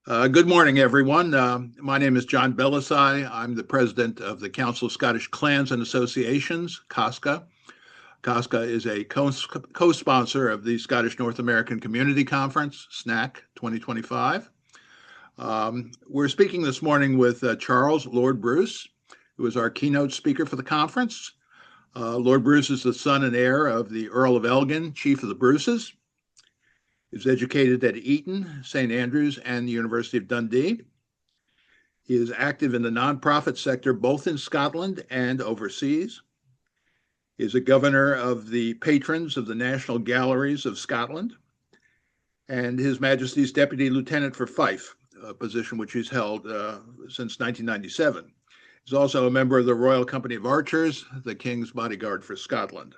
Good morning, everyone. My name is John Belisai. I'm the president of the Council of Scottish Clans and Associations, COSCA. COSCA is a co-sponsor of the Scottish North American Community Conference, SNACC 2025. We're speaking this morning with Charles Lord Bruce, who is our keynote speaker for the conference. Lord Bruce is the son and heir of the Earl of Elgin, Chief of the Bruces. He was educated at Eton, St. Andrews, and the University of Dundee. He is active in the nonprofit sector, both in Scotland and overseas. He is a governor of the patrons of the National Galleries of Scotland, and His Majesty's Deputy Lieutenant for Fife, a position which he's held since 1997. He's also a member of the Royal Company of Archers, the King's Bodyguard for Scotland.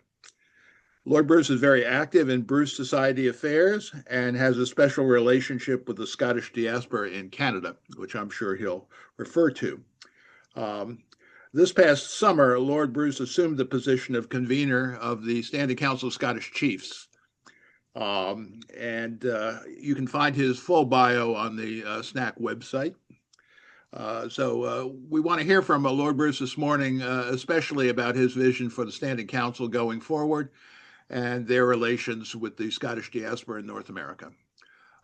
Lord Bruce is very active in Bruce Society affairs and has a special relationship with the Scottish diaspora in Canada, which I'm sure he'll refer to. This past summer, Lord Bruce assumed the position of convener of the Standing Council of Scottish Chiefs. You can find his full bio on the SNACC website. So we want to hear from Lord Bruce this morning, especially about his vision for the Standing Council going forward and their relations with the Scottish diaspora in North America.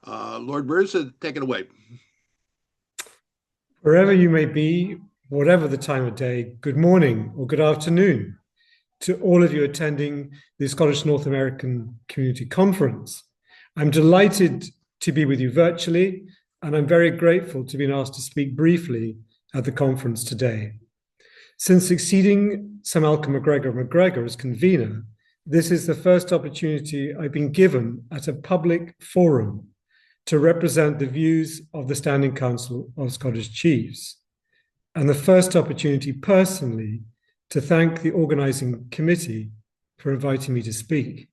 Lord Bruce, take it away. Wherever you may be, whatever the time of day, good morning or good afternoon to all of you attending the Scottish North American Community Conference. I'm delighted to be with you virtually, and I'm very grateful to be asked to speak briefly at the conference today. Since succeeding Sir Malcolm MacGregor as convener, this is the first opportunity I've been given at a public forum to represent the views of the Standing Council of Scottish Chiefs, and the first opportunity personally to thank the organising committee for inviting me to speak.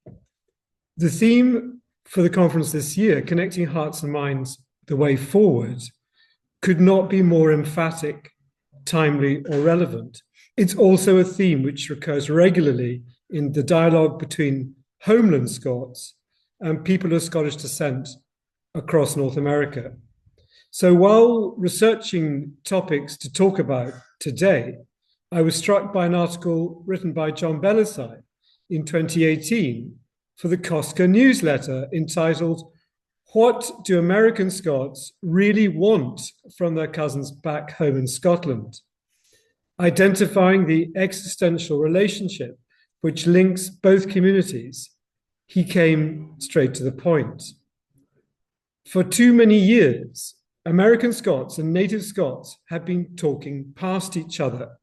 The theme for the conference this year, Connecting Hearts and Minds, the Way Forward, could not be more emphatic, timely, or relevant. It's also a theme which recurs regularly in the dialogue between homeland Scots and people of Scottish descent across North America. So while researching topics to talk about today, I was struck by an article written by John Belisai in 2018 for the COSCA newsletter entitled, "What do American Scots really want from their cousins back home in Scotland?" Identifying the existential relationship which links both communities, he came straight to the point. For too many years, American Scots and native Scots have been talking past each other,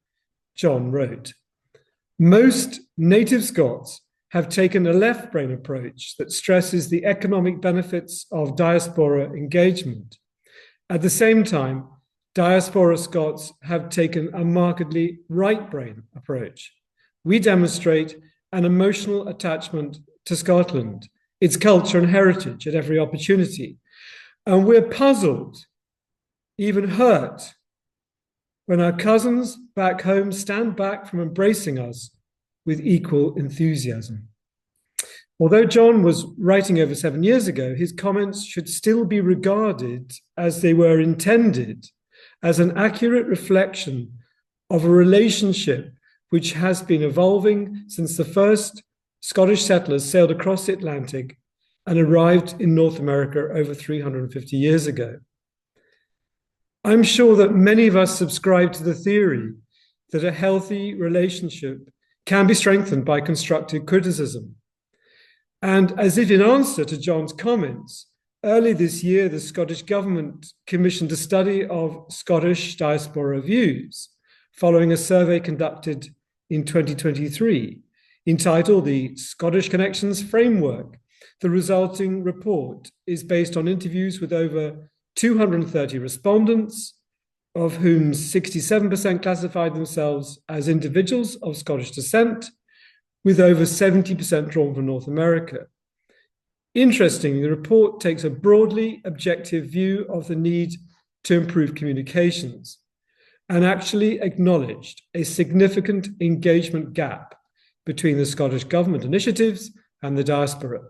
John wrote. Most native Scots have taken a left-brain approach that stresses the economic benefits of diaspora engagement. At the same time, diaspora Scots have taken a markedly right-brain approach. We demonstrate an emotional attachment to Scotland, its culture and heritage at every opportunity. And we're puzzled, even hurt, when our cousins back home stand back from embracing us with equal enthusiasm. Although John was writing over 7 years ago, his comments should still be regarded as they were intended, as an accurate reflection of a relationship which has been evolving since the first Scottish settlers sailed across the Atlantic and arrived in North America over 350 years ago. I'm sure that many of us subscribe to the theory that a healthy relationship can be strengthened by constructive criticism. And as if in answer to John's comments, early this year, the Scottish Government commissioned a study of Scottish diaspora views, following a survey conducted in 2023, entitled the Scottish Connections Framework. The resulting report is based on interviews with over 230 respondents, of whom 67% classified themselves as individuals of Scottish descent, with over 70% drawn from North America. Interestingly, the report takes a broadly objective view of the need to improve communications and actually acknowledged a significant engagement gap between the Scottish Government initiatives and the diaspora.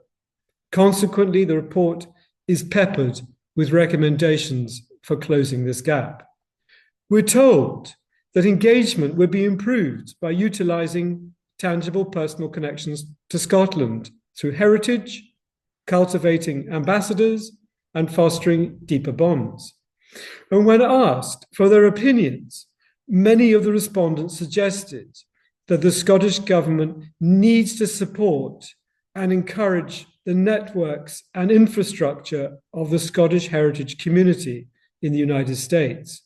Consequently, the report is peppered with recommendations for closing this gap. We're told that engagement would be improved by utilising tangible personal connections to Scotland through heritage, cultivating ambassadors, and fostering deeper bonds. And when asked for their opinions, many of the respondents suggested that the Scottish Government needs to support and encourage the networks and infrastructure of the Scottish heritage community in the United States,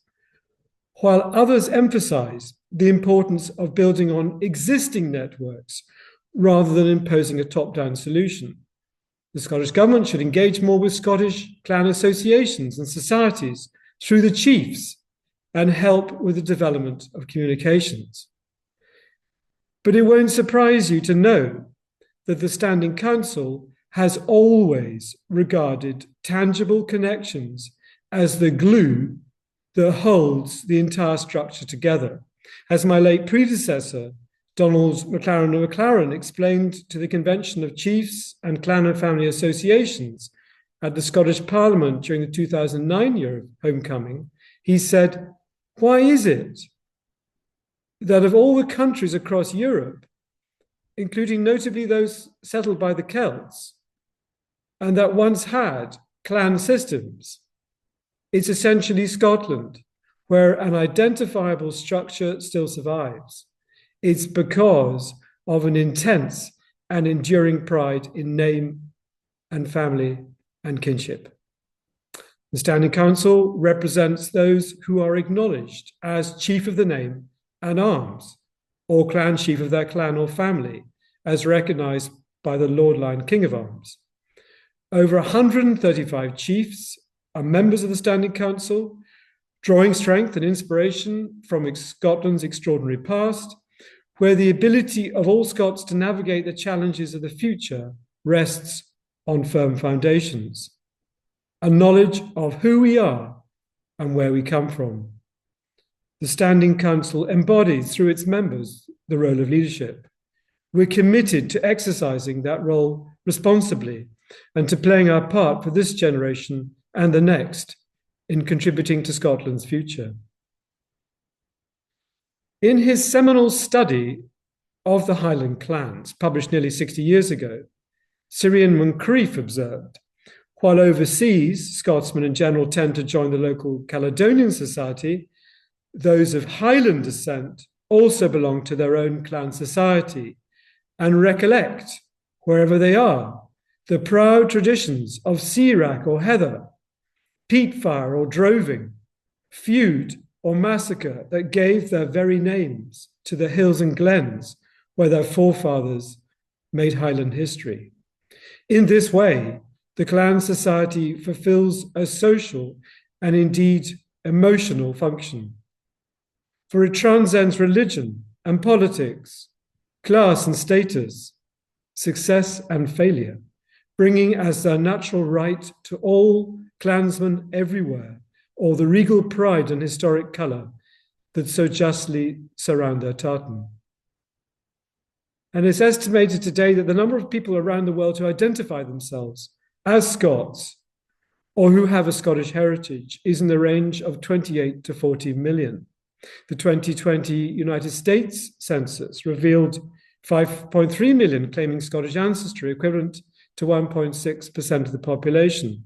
while others emphasise the importance of building on existing networks rather than imposing a top-down solution. The Scottish Government should engage more with Scottish clan associations and societies through the chiefs and help with the development of communications. But it won't surprise you to know that the Standing Council has always regarded tangible connections as the glue that holds the entire structure together. As my late predecessor, Donald MacLaren of MacLaren, explained to the Convention of Chiefs and Clan and Family Associations at the Scottish Parliament during the 2009 year of homecoming, he said, "Why is it that of all the countries across Europe, including notably those settled by the Celts, and that once had clan systems, it's essentially Scotland, where an identifiable structure still survives? It's because of an intense and enduring pride in name and family and kinship." The Standing Council represents those who are acknowledged as chief of the name and arms, or clan chief of their clan or family, as recognised by the Lord Lion King of Arms. Over 135 chiefs are members of the Standing Council, drawing strength and inspiration from Scotland's extraordinary past, where the ability of all Scots to navigate the challenges of the future rests on firm foundations, a knowledge of who we are and where we come from. The Standing Council embodies through its members the role of leadership. We're committed to exercising that role responsibly and to playing our part for this generation and the next in contributing to Scotland's future. In his seminal study of the Highland clans, published nearly 60 years ago, Ciarán Moncrieff observed, while overseas, Scotsmen in general tend to join the local Caledonian society, those of Highland descent also belong to their own clan society and recollect, wherever they are, the proud traditions of Searack or Heather, peat fire or droving, feud or massacre that gave their very names to the hills and glens where their forefathers made Highland history. In this way, the clan society fulfills a social and indeed emotional function. For it transcends religion and politics, class and status, success and failure, bringing as their natural right to all clansmen everywhere, or the regal pride and historic colour that so justly surround their tartan. And it's estimated today that the number of people around the world who identify themselves as Scots or who have a Scottish heritage is in the range of 28 to 40 million. The 2020 United States Census revealed 5.3 million claiming Scottish ancestry, equivalent to 1.6% of the population.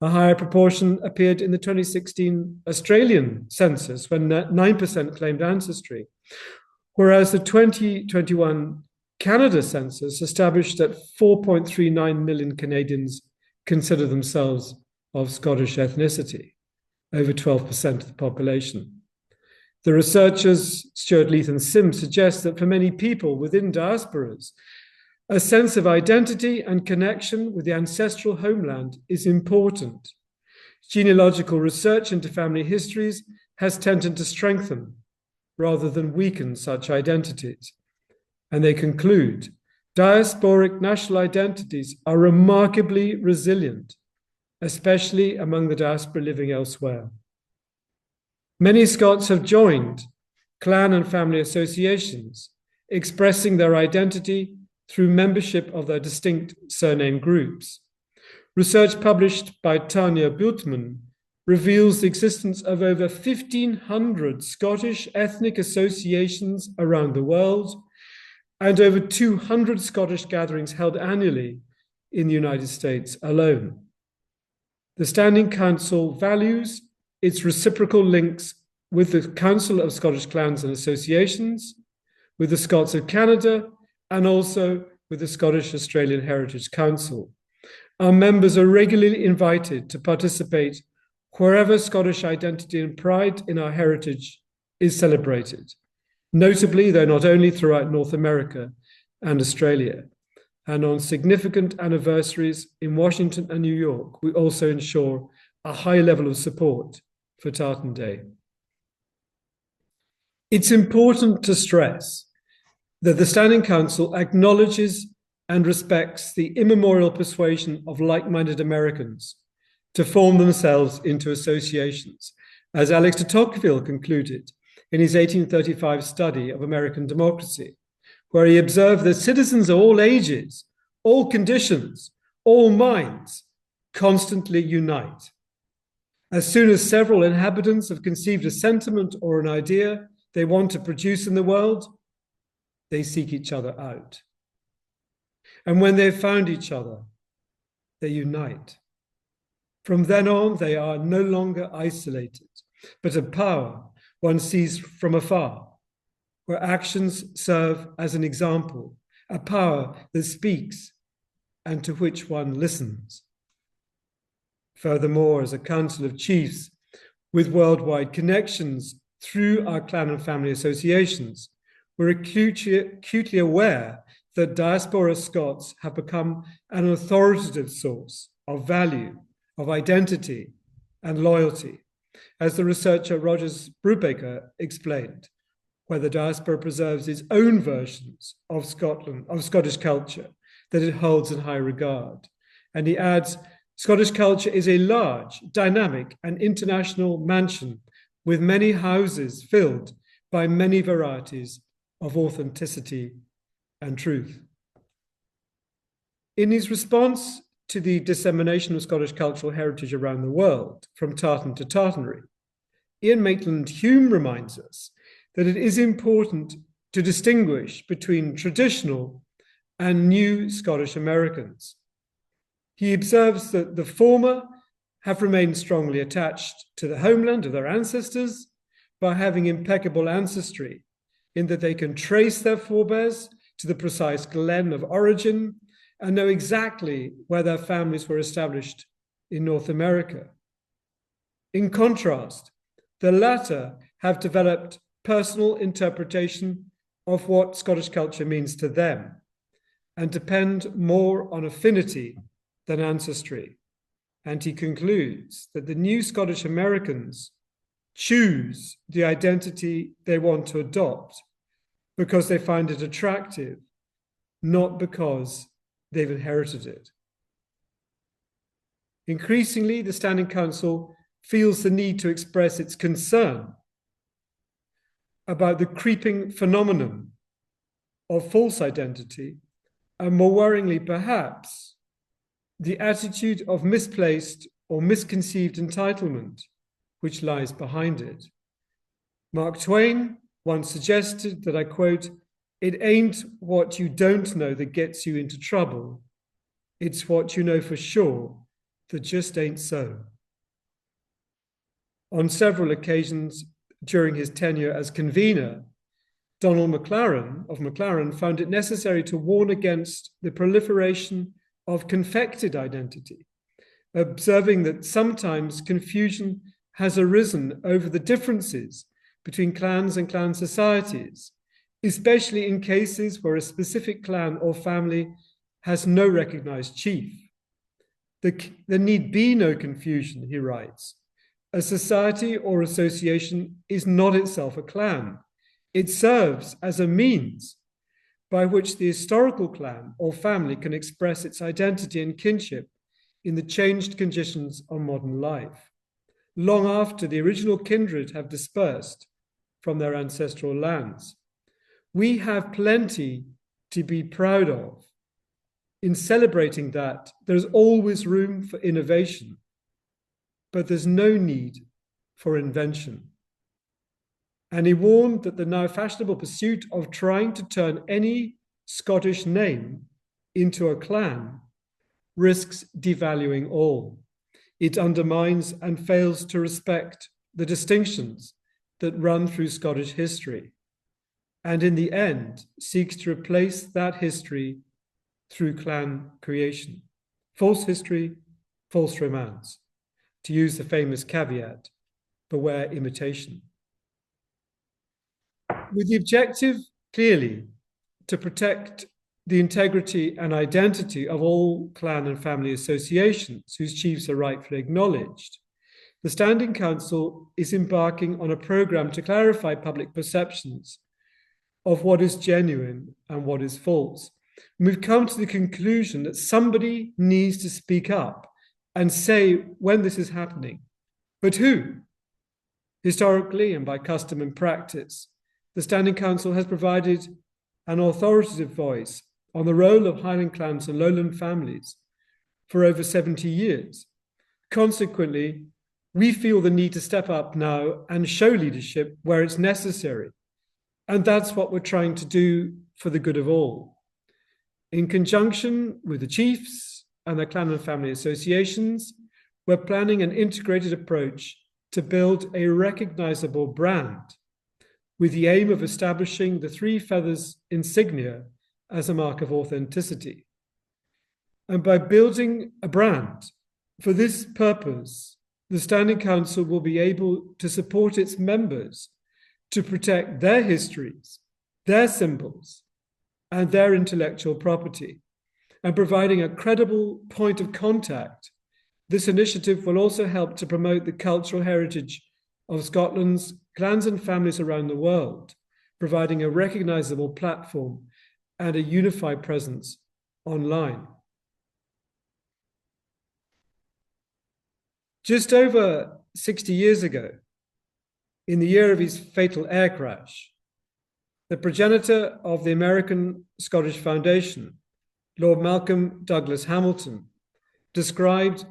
A higher proportion appeared in the 2016 Australian census, when 9% claimed ancestry, whereas the 2021 Canada census established that 4.39 million Canadians consider themselves of Scottish ethnicity, over 12% of the population. The researchers, Stuart Leith and Sim, suggest that for many people within diasporas, a sense of identity and connection with the ancestral homeland is important. Genealogical research into family histories has tended to strengthen rather than weaken such identities. And they conclude, diasporic national identities are remarkably resilient, especially among the diaspora living elsewhere. Many Scots have joined clan and family associations, expressing their identity through membership of their distinct surname groups. Research published by Tanya Bultmann reveals the existence of over 1,500 Scottish ethnic associations around the world and over 200 Scottish gatherings held annually in the United States alone. The Standing Council values its reciprocal links with the Council of Scottish Clans and Associations, with the Scots of Canada, and also with the Scottish Australian Heritage Council. Our members are regularly invited to participate wherever Scottish identity and pride in our heritage is celebrated, notably, though not only throughout North America and Australia. And on significant anniversaries in Washington and New York, we also ensure a high level of support for Tartan Day. It's important to stress that the Standing Council acknowledges and respects the immemorial persuasion of like-minded Americans to form themselves into associations, as Alex de Tocqueville concluded in his 1835 study of American democracy, where he observed that citizens of all ages, all conditions, all minds constantly unite. As soon as several inhabitants have conceived a sentiment or an idea they want to produce in the world, they seek each other out. And when they've found each other, they unite. From then on, they are no longer isolated, but a power one sees from afar, where actions serve as an example, a power that speaks and to which one listens. Furthermore, as a council of chiefs with worldwide connections through our clan and family associations, we're acutely aware that diaspora Scots have become an authoritative source of value, of identity and loyalty, as the researcher Rogers Brubaker explained, where the diaspora preserves its own versions of Scottish culture that it holds in high regard. And he adds, Scottish culture is a large, dynamic and international mansion with many houses filled by many varieties of authenticity and truth. In his response to the dissemination of Scottish cultural heritage around the world, from tartan to tartanry, Ian Maitland-Hume reminds us that it is important to distinguish between traditional and new Scottish Americans. He observes that the former have remained strongly attached to the homeland of their ancestors by having impeccable ancestry, in that they can trace their forebears to the precise glen of origin and know exactly where their families were established in North America. In contrast, the latter have developed personal interpretation of what Scottish culture means to them and depend more on affinity than ancestry. And he concludes that the new Scottish Americans choose the identity they want to adopt because they find it attractive, not because they've inherited it. Increasingly, the Standing Council feels the need to express its concern about the creeping phenomenon of false identity, and more worryingly, perhaps, the attitude of misplaced or misconceived entitlement which lies behind it. Mark Twain once suggested that, I quote, "It ain't what you don't know that gets you into trouble. It's what you know for sure that just ain't so." On several occasions during his tenure as convener, Donald McLaren of McLaren found it necessary to warn against the proliferation of confected identity, observing that sometimes confusion has arisen over the differences between clans and clan societies, especially in cases where a specific clan or family has no recognized chief. There need be no confusion, he writes. A society or association is not itself a clan. It serves as a means by which the historical clan or family can express its identity and kinship in the changed conditions of modern life, long after the original kindred have dispersed from their ancestral lands. We have plenty to be proud of in celebrating that there's always room for innovation, but there's no need for invention. And he warned that the now fashionable pursuit of trying to turn any Scottish name into a clan risks devaluing all. It undermines and fails to respect the distinctions that run through Scottish history, and in the end seeks to replace that history through clan creation. False history, false romance. To use the famous caveat, beware imitation. With the objective, clearly, to protect the integrity and identity of all clan and family associations whose chiefs are rightfully acknowledged, the Standing Council is embarking on a programme to clarify public perceptions of what is genuine and what is false. And we've come to the conclusion that somebody needs to speak up and say when this is happening. But who? Historically and by custom and practice, the Standing Council has provided an authoritative voice on the role of Highland clans and lowland families for over 70 years. Consequently, we feel the need to step up now and show leadership where it's necessary. And that's what we're trying to do for the good of all. In conjunction with the chiefs and their clan and family associations, we're planning an integrated approach to build a recognizable brand with the aim of establishing the three feathers insignia as a mark of authenticity. And by building a brand for this purpose, the Standing Council will be able to support its members to protect their histories, their symbols, and their intellectual property. And providing a credible point of contact, this initiative will also help to promote the cultural heritage of Scotland's clans and families around the world, providing a recognizable platform and a unified presence online. Just over 60 years ago, in the year of his fatal air crash, the progenitor of the American Scottish Foundation, Lord Malcolm Douglas Hamilton, described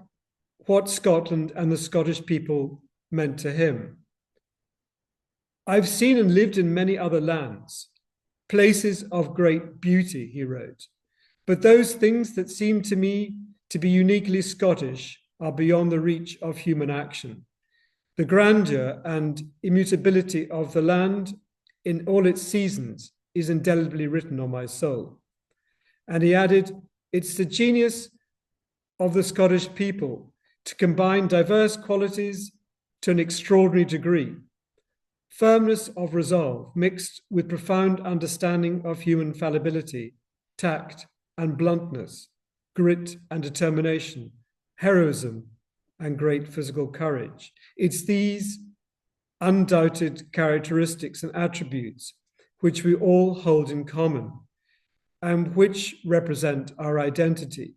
what Scotland and the Scottish people meant to him. I've seen and lived in many other lands, places of great beauty, he wrote, but those things that seem to me to be uniquely Scottish are beyond the reach of human action. The grandeur and immutability of the land in all its seasons is indelibly written on my soul. And he added, it's the genius of the Scottish people to combine diverse qualities to an extraordinary degree. Firmness of resolve mixed with profound understanding of human fallibility, tact and bluntness, grit and determination, heroism and great physical courage. It's these undoubted characteristics and attributes which we all hold in common and which represent our identity.